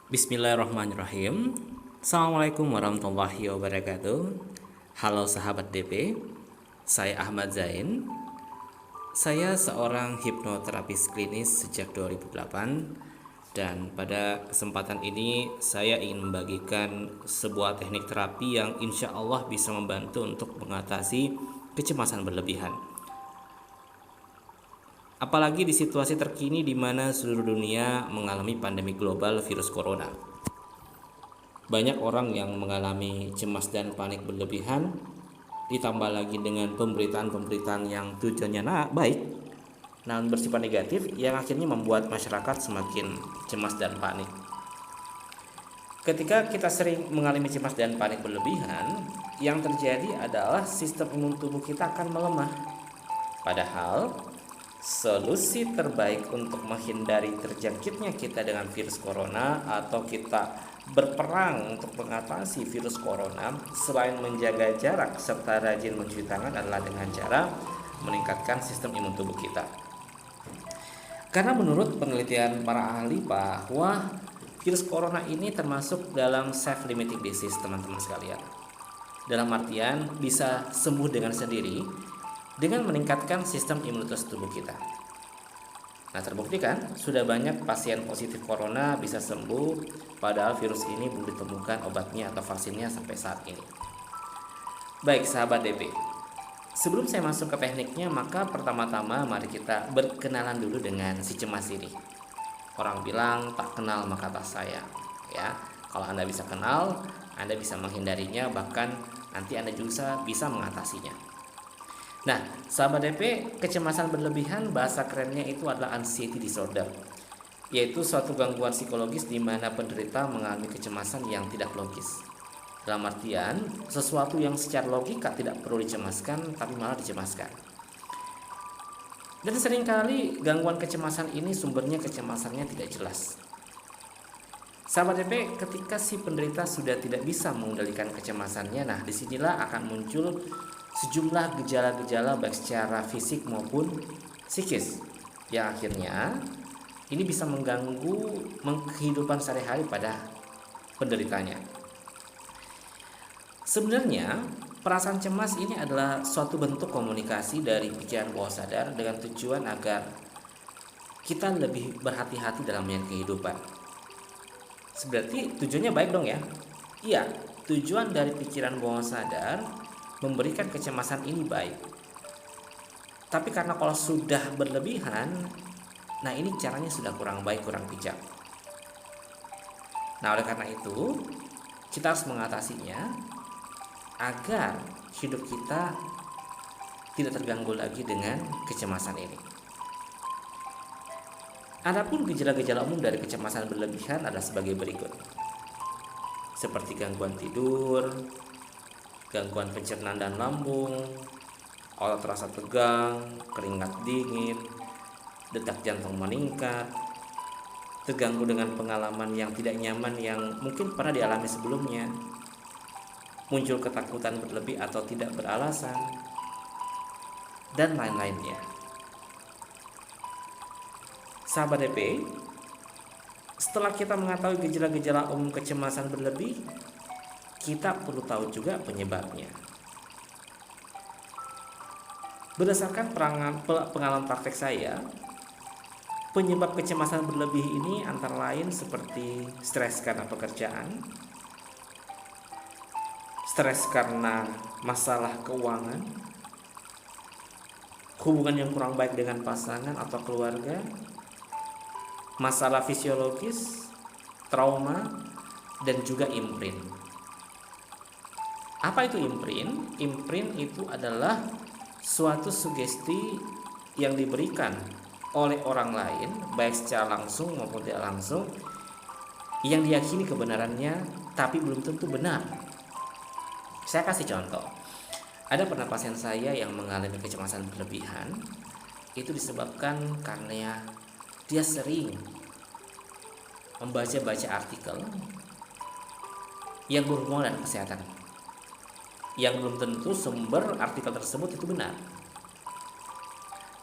Bismillahirrahmanirrahim. Assalamualaikum warahmatullahi wabarakatuh. Halo sahabat DP, saya Ahmad Zain. Saya seorang hipnoterapis klinis sejak 2008 dan pada kesempatan ini saya ingin membagikan sebuah teknik terapi yang insya Allah bisa membantu untuk mengatasi kecemasan berlebihan. Apalagi di situasi terkini di mana seluruh dunia mengalami pandemi global virus corona. Banyak orang yang mengalami cemas dan panik berlebihan, ditambah lagi dengan pemberitaan-pemberitaan yang tujuannya baik, namun bersifat negatif yang akhirnya membuat masyarakat semakin cemas dan panik. Ketika kita sering mengalami cemas dan panik berlebihan, yang terjadi adalah sistem imun tubuh kita akan melemah. Padahal solusi terbaik untuk menghindari terjangkitnya kita dengan virus corona atau kita berperang untuk mengatasi virus corona selain menjaga jarak serta rajin mencuci tangan adalah dengan cara meningkatkan sistem imun tubuh kita. Karena menurut penelitian para ahli bahwa virus corona ini termasuk dalam self-limiting disease, teman-teman sekalian. Dalam artian bisa sembuh dengan sendiri dengan meningkatkan sistem imunitas tubuh kita. Nah, terbukti kan sudah banyak pasien positif corona bisa sembuh padahal virus ini belum ditemukan obatnya atau vaksinnya sampai saat ini. Baik sahabat DP, sebelum saya masuk ke tekniknya, maka pertama-tama mari kita berkenalan dulu dengan si cemas ini. Orang bilang tak kenal maka tak sayang, ya. Kalau Anda bisa kenal, Anda bisa menghindarinya, bahkan nanti Anda juga bisa mengatasinya. Nah, sahabat DP, kecemasan berlebihan bahasa kerennya itu adalah anxiety disorder, yaitu suatu gangguan psikologis di mana penderita mengalami kecemasan yang tidak logis. Dalam artian, sesuatu yang secara logika tidak perlu dicemaskan, tapi malah dicemaskan. Dan seringkali gangguan kecemasan ini sumbernya kecemasannya tidak jelas. Sahabat DP, ketika si penderita sudah tidak bisa mengendalikan kecemasannya, nah disinilah akan muncul sejumlah gejala-gejala baik secara fisik maupun psikis yang akhirnya ini bisa mengganggu kehidupan sehari-hari pada penderitanya. Sebenarnya perasaan cemas ini adalah suatu bentuk komunikasi dari pikiran bawah sadar dengan tujuan agar kita lebih berhati-hati dalam kehidupan. Berarti tujuannya baik dong ya? Iya, tujuan dari pikiran bawah sadar memberikan kecemasan ini baik. Tapi karena kalau sudah berlebihan, nah ini caranya sudah kurang baik, kurang bijak. Nah, oleh karena itu, kita harus mengatasinya agar hidup kita tidak terganggu lagi dengan kecemasan ini. Adapun gejala-gejala umum dari kecemasan berlebihan adalah sebagai berikut. Seperti gangguan tidur, gangguan pencernaan dan lambung, otot terasa tegang, keringat dingin, detak jantung meningkat, terganggu dengan pengalaman yang tidak nyaman yang mungkin pernah dialami sebelumnya, muncul ketakutan berlebih atau tidak beralasan, dan lain-lainnya. Sahabat DP, setelah kita mengetahui gejala-gejala umum kecemasan berlebih, kita perlu tahu juga penyebabnya. Berdasarkan pengalaman praktek saya, penyebab kecemasan berlebih ini antara lain seperti stres karena pekerjaan, stres karena masalah keuangan, hubungan yang kurang baik dengan pasangan atau keluarga, masalah fisiologis, trauma, dan juga imprint. Apa itu imprint? Imprint itu adalah suatu sugesti yang diberikan oleh orang lain, baik secara langsung maupun tidak langsung, yang diyakini kebenarannya tapi belum tentu benar. Saya kasih contoh. Ada pernah pasien saya yang mengalami kecemasan berlebihan, itu disebabkan karena dia sering membaca-baca artikel yang berhubungan dengan kesehatan, yang belum tentu sumber artikel tersebut itu benar.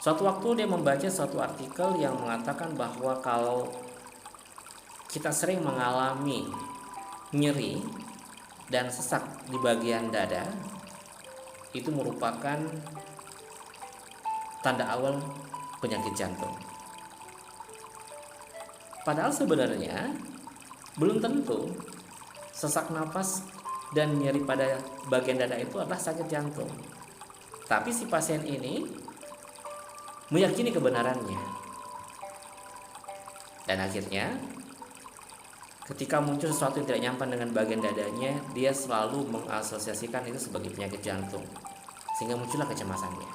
Suatu waktu dia membaca suatu artikel yang mengatakan bahwa kalau kita sering mengalami nyeri dan sesak di bagian dada, itu merupakan tanda awal penyakit jantung. Padahal sebenarnya belum tentu sesak napas dan nyeri pada bagian dada itu adalah sakit jantung. Tapi si pasien ini meyakini kebenarannya. Dan akhirnya ketika muncul sesuatu yang tidak nyaman dengan bagian dadanya, dia selalu mengasosiasikan itu sebagai penyakit jantung, sehingga muncullah kecemasannya.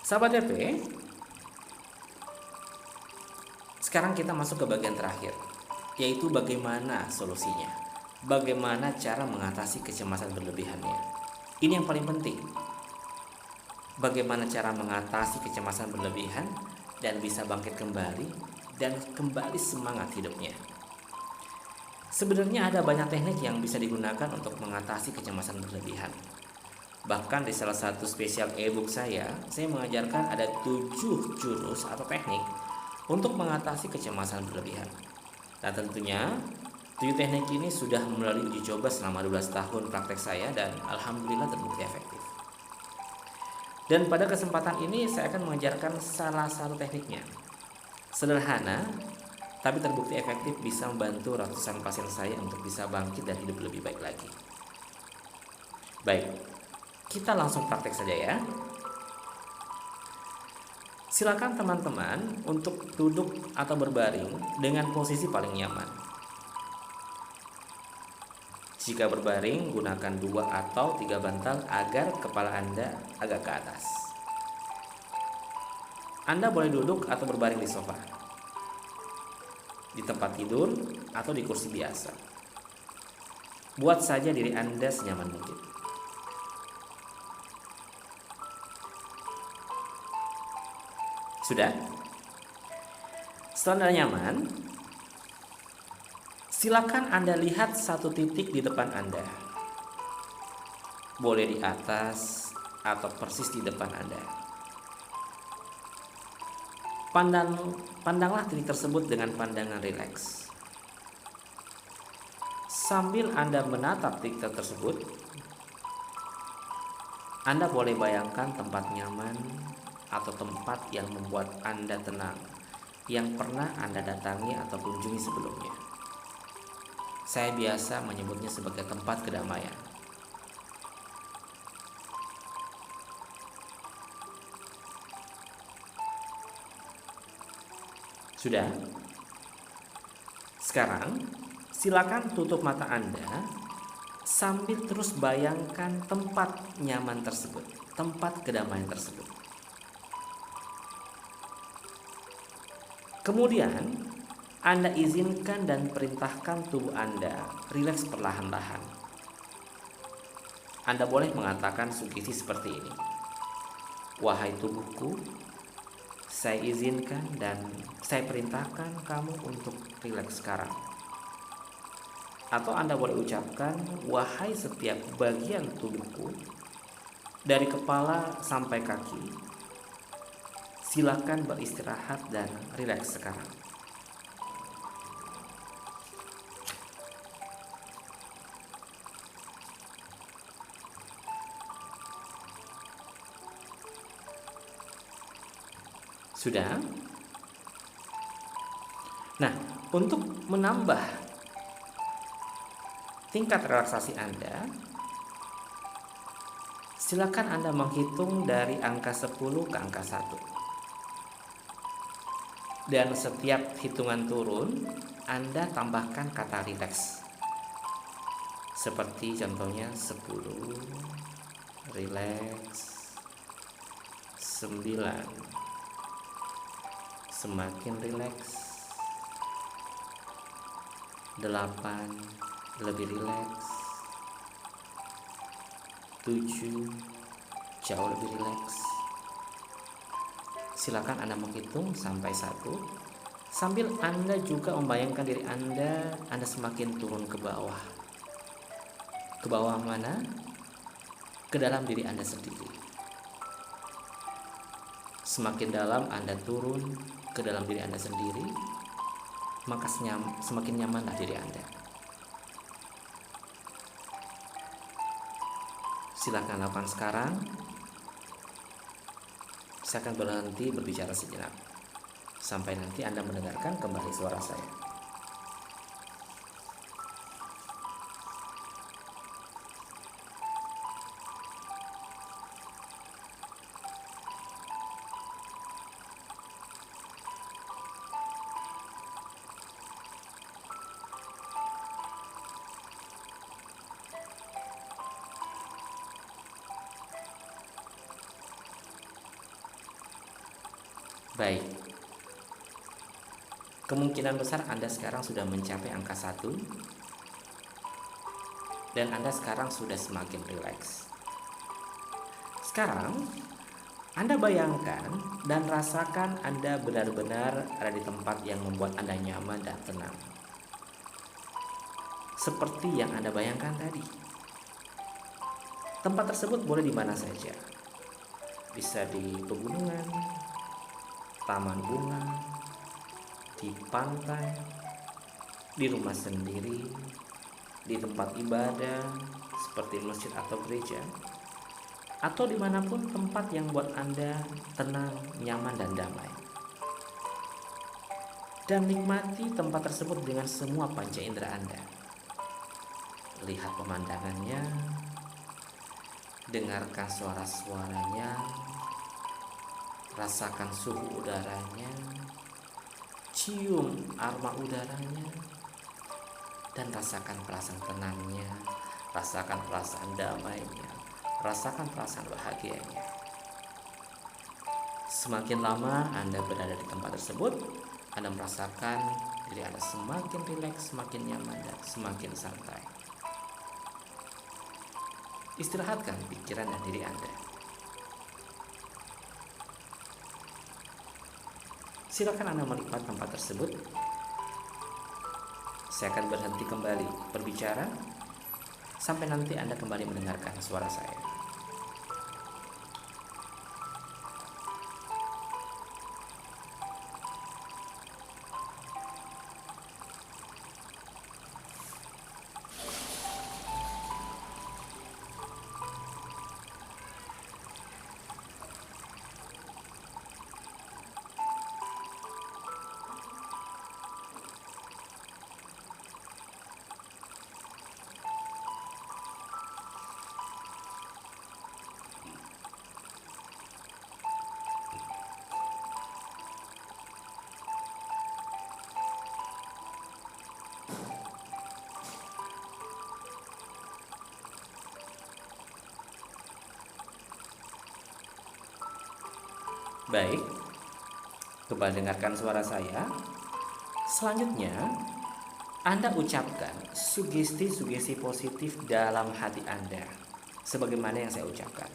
Sahabat DP, sekarang kita masuk ke bagian terakhir, yaitu bagaimana solusinya. Bagaimana cara mengatasi kecemasan berlebihannya. Ini yang paling penting. Bagaimana cara mengatasi kecemasan berlebihan dan bisa bangkit kembali dan kembali semangat hidupnya. Sebenarnya ada banyak teknik yang bisa digunakan untuk mengatasi kecemasan berlebihan. Bahkan di salah satu spesial e-book saya mengajarkan ada 7 jurus atau teknik untuk mengatasi kecemasan berlebihan. Nah tentunya 7 teknik ini sudah melalui uji coba selama 12 tahun praktek saya dan alhamdulillah terbukti efektif. Dan pada kesempatan ini saya akan mengajarkan salah satu tekniknya. Sederhana, tapi terbukti efektif, bisa membantu ratusan pasien saya untuk bisa bangkit dan hidup lebih baik lagi. Baik, kita langsung praktek saja ya. Silakan teman-teman untuk duduk atau berbaring dengan posisi paling nyaman. Jika berbaring, gunakan 2 atau 3 bantal agar kepala Anda agak ke atas. Anda boleh duduk atau berbaring di sofa, di tempat tidur, atau di kursi biasa. Buat saja diri Anda senyaman mungkin. Sudah? Setelah Anda nyaman, silakan Anda lihat satu titik di depan Anda. Boleh di atas atau persis di depan Anda. Pandanglah titik tersebut dengan pandangan rileks. Sambil Anda menatap titik tersebut, Anda boleh bayangkan tempat nyaman atau tempat yang membuat Anda tenang, yang pernah Anda datangi atau kunjungi sebelumnya. Saya biasa menyebutnya sebagai tempat kedamaian. Sudah? Sekarang silakan tutup mata Anda sambil terus bayangkan tempat nyaman tersebut, tempat kedamaian tersebut. Kemudian Anda izinkan dan perintahkan tubuh Anda rileks perlahan-lahan. Anda boleh mengatakan sugesti seperti ini. Wahai tubuhku, saya izinkan dan saya perintahkan kamu untuk rileks sekarang. Atau Anda boleh ucapkan, wahai setiap bagian tubuhku, dari kepala sampai kaki, silakan beristirahat dan rileks sekarang. Sudah? Nah, untuk menambah tingkat relaksasi Anda, silakan Anda menghitung dari angka 10 ke angka 1. Dan setiap hitungan turun, Anda tambahkan kata rileks. Seperti contohnya 10, rileks, 9, semakin rileks, 8, lebih rileks, 7, jauh lebih rileks. Silakan Anda menghitung sampai 1, sambil Anda juga membayangkan diri Anda semakin turun ke bawah. Ke bawah mana? Ke dalam diri Anda sendiri. Semakin dalam Anda turun ke dalam diri Anda sendiri, maka semakin nyamanlah diri Anda. Silakan lakukan sekarang. Saya akan berhenti berbicara sejenak sampai nanti Anda mendengarkan kembali suara saya. Baik, kemungkinan besar Anda sekarang sudah mencapai angka 1 dan Anda sekarang sudah semakin rileks. Sekarang Anda bayangkan dan rasakan Anda benar-benar ada di tempat yang membuat Anda nyaman dan tenang. Seperti yang Anda bayangkan tadi. Tempat tersebut boleh di mana saja. Bisa di pegunungan, taman bunga, di pantai, di rumah sendiri, di tempat ibadah seperti masjid atau gereja, atau dimanapun tempat yang buat Anda tenang, nyaman, dan damai. Dan nikmati tempat tersebut dengan semua panca indera Anda. Lihat pemandangannya, dengarkan suara-suaranya, rasakan suhu udaranya, cium aroma udaranya, dan rasakan perasaan tenangnya, rasakan perasaan damainya, rasakan perasaan bahagianya. Semakin lama Anda berada di tempat tersebut, Anda merasakan diri Anda semakin rileks, semakin nyaman, dan semakin santai. Istirahatkan pikiran dan diri Anda. Silakan Anda menikmati tempat tersebut. Saya akan berhenti kembali berbicara sampai nanti Anda kembali mendengarkan suara saya. Baik, coba dengarkan suara saya. Selanjutnya, Anda ucapkan sugesti-sugesti positif dalam hati Anda, sebagaimana yang saya ucapkan.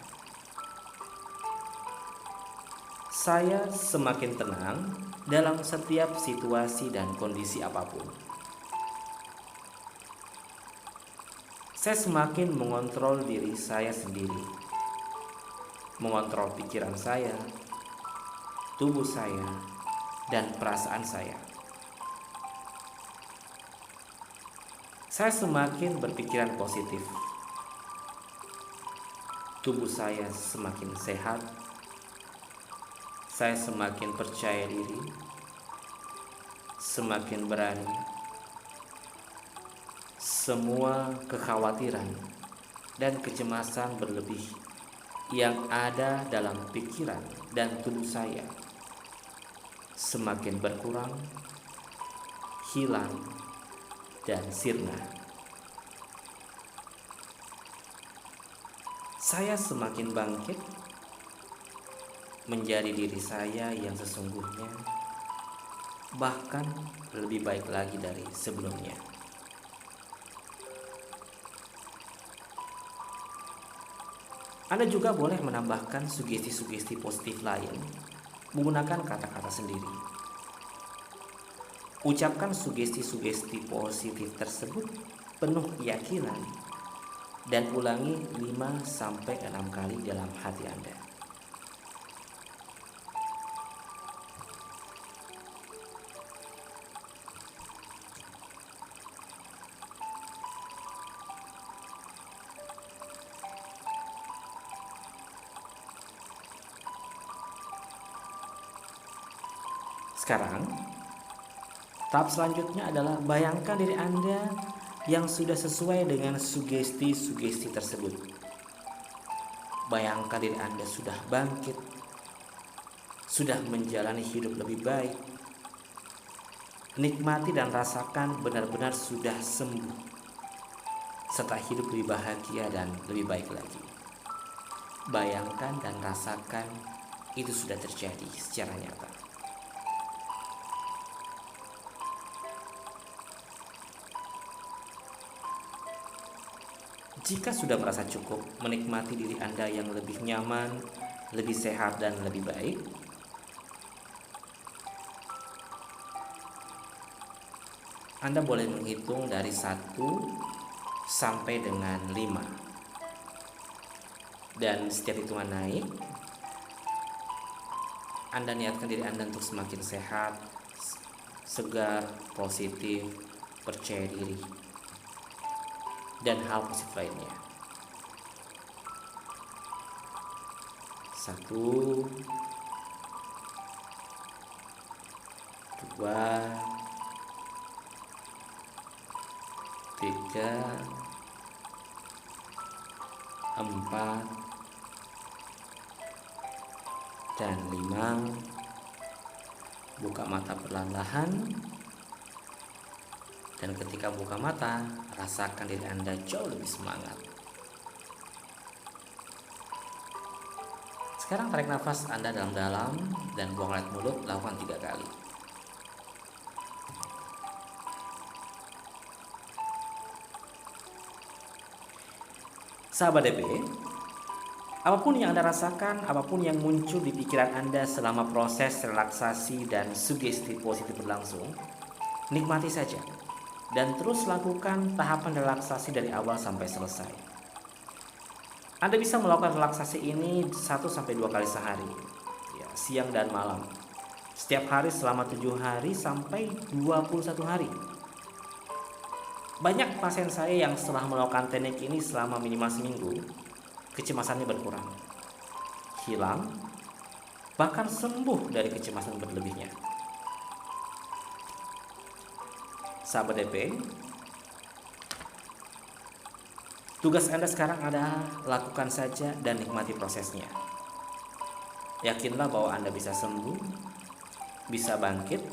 Saya semakin tenang dalam setiap situasi dan kondisi apapun. Saya semakin mengontrol diri saya sendiri, mengontrol pikiran saya, tubuh saya, dan perasaan saya. Saya semakin berpikiran positif. Tubuh saya semakin sehat. Saya semakin percaya diri, semakin berani. Semua kekhawatiran dan kecemasan berlebih yang ada dalam pikiran dan tubuh saya semakin berkurang, hilang, dan sirna. Saya semakin bangkit menjadi diri saya yang sesungguhnya, bahkan lebih baik lagi dari sebelumnya. Anda juga boleh menambahkan sugesti-sugesti positif lain menggunakan kata-kata sendiri. Ucapkan sugesti-sugesti positif tersebut penuh keyakinan dan ulangi 5-6 kali dalam hati Anda. Sekarang, tahap selanjutnya adalah bayangkan diri Anda yang sudah sesuai dengan sugesti-sugesti tersebut. Bayangkan diri Anda sudah bangkit, sudah menjalani hidup lebih baik. Nikmati dan rasakan benar-benar sudah sembuh, serta hidup lebih bahagia dan lebih baik lagi. Bayangkan dan rasakan itu sudah terjadi secara nyata. Jika sudah merasa cukup menikmati diri Anda yang lebih nyaman, lebih sehat, dan lebih baik, Anda boleh menghitung dari 1 sampai dengan 5. Dan setiap hitungan naik, Anda niatkan diri Anda untuk semakin sehat, segar, positif, percaya diri, dan hal positif lainnya. 1, 2, 3, 4, dan 5. Buka mata perlahan-lahan. Dan ketika buka mata, rasakan diri Anda jauh lebih semangat. Sekarang tarik nafas Anda dalam-dalam dan buang lewat mulut, lakukan 3 kali. Sahabat DP, apapun yang Anda rasakan, apapun yang muncul di pikiran Anda selama proses relaksasi dan sugesti positif berlangsung, nikmati saja. Dan terus lakukan tahapan relaksasi dari awal sampai selesai. Anda bisa melakukan relaksasi ini 1-2 kali sehari, ya, siang dan malam. Setiap hari selama 7 hari sampai 21 hari. Banyak pasien saya yang setelah melakukan teknik ini selama minimal seminggu, kecemasannya berkurang, hilang, bahkan sembuh dari kecemasan berlebihnya. Sahabat DP, tugas Anda sekarang adalah lakukan saja dan nikmati prosesnya. Yakinlah bahwa Anda bisa sembuh, bisa bangkit,